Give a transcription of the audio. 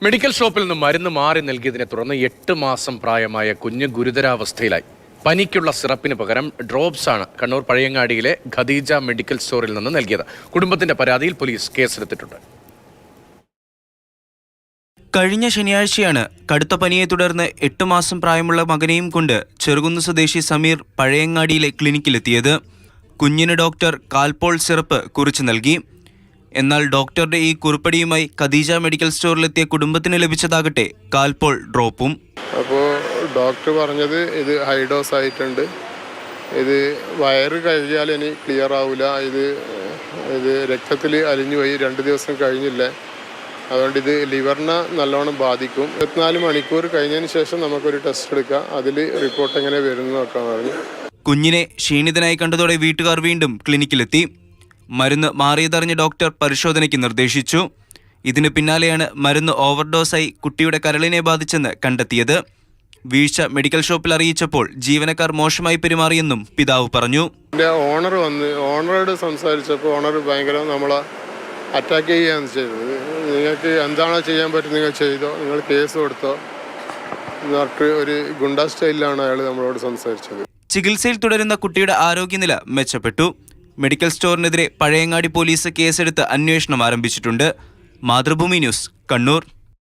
Medical ഷോപ്പിൽ നിന്ന് മരുന്ന് മാറി നൽകിയതിനെ തുടർന്ന് 8 മാസം പ്രായമായ കുഞ്ഞ് ഗുരുതരാവസ്ഥയിലായി. പനിക്കുള്ള സിറപ്പിന് പകരം ഡ്രോപ്സ് ആണ് കണ്ണൂർ പഴയങ്ങാടിയിലെ ഖദീജ മെഡിക്കൽ സ്റ്റോറിൽ നിന്ന് നൽകിയത്. കുടുംബത്തിന്റെ പരാതിയിൽ പോലീസ് കേസെടുത്തിട്ടുണ്ട്. കഴിഞ്ഞ ശനിയാഴ്ചയാണ് കടുത്ത പനിയെ തുടർന്ന് 8 മാസം പ്രായമുള്ള മകനെയും കൊണ്ട് ചെറുകുന്ന് സ്വദേശി സമീർ പഴയങ്ങാടിയിലെ ക്ലിനിക്കിലെത്തിയത്. കുഞ്ഞിന് ഡോക്ടർ കാൽപോൾ സിറപ്പ് കുറിച്ച് നൽകി. എന്നാൽ ഡോക്ടറുടെ ഈ കുറിപ്പടിയുമായി ഖദീജ മെഡിക്കൽ സ്റ്റോറിലെത്തിയ കുടുംബത്തിന് ലഭിച്ചതാകട്ടെ കാൽപോൾ ഡ്രോപ്പും. അപ്പോൾ ഡോക്ടർ പറഞ്ഞത് ഇത് ഹൈ ഡോസ് ആയിട്ടുണ്ട്, ഇത് വയറ് കഴുകിയാൽ ഇനി ക്ലിയർ ആവില്ല, ഇത് രക്തത്തിൽ അലിഞ്ഞു പോയി, 2 ദിവസം കഴിഞ്ഞില്ല, അതുകൊണ്ട് ഇത് ലിവറിനെ നല്ലോണം ബാധിക്കും. 24 മണിക്കൂർ കഴിഞ്ഞതിന് ശേഷം നമുക്കൊരു ടെസ്റ്റ് എടുക്കാം, അതിൽ റിപ്പോർട്ട് എങ്ങനെ വരുന്നു നോക്കാൻ പറഞ്ഞു. കുഞ്ഞിനെ ക്ഷീണിതനായി കണ്ടതോടെ വീട്ടുകാർ വീണ്ടും ക്ലിനിക്കിലെത്തി. മരുന്ന് മാറിയതറിഞ്ഞ ഡോക്ടർ പരിശോധനയ്ക്ക് നിർദ്ദേശിച്ചു. ഇതിന് പിന്നാലെയാണ് മരുന്ന് ഓവർഡോസായി കുട്ടിയുടെ കരളിനെ ബാധിച്ചെന്ന് കണ്ടെത്തിയത്. വീഴ്ച മെഡിക്കൽ ഷോപ്പിൽ അറിയിച്ചപ്പോൾ ജീവനക്കാർ മോശമായി പെരുമാറിയെന്നും പിതാവ് പറഞ്ഞു. ഓണറോട് സംസാരിച്ചപ്പോൾ ഓണർ ഭയങ്കര നമ്മളെ അറ്റാക്ക് ചെയ്യുകയാണ് ചെയ്തത്. നിങ്ങൾക്ക് എന്താണോ ചെയ്യാൻ പറ്റും നിങ്ങൾ ചെയ്തോ, നിങ്ങൾ കേസ് കൊടുത്തോ എന്ന് പറഞ്ഞിട്ട് ഒരു ഗുണ്ടാ സ്റ്റൈലിലാണ് അയാൾ നമ്മളോട് സംസാരിച്ചത്. ചികിത്സയിൽ തുടരുന്ന കുട്ടിയുടെ ആരോഗ്യനില മെച്ചപ്പെട്ടു. മെഡിക്കൽ സ്റ്റോറിനെതിരെ പഴയങ്ങാടി പോലീസ് കേസെടുത്ത് അന്വേഷണം ആരംഭിച്ചിട്ടുണ്ട്. മാതൃഭൂമി ന്യൂസ്, കണ്ണൂർ.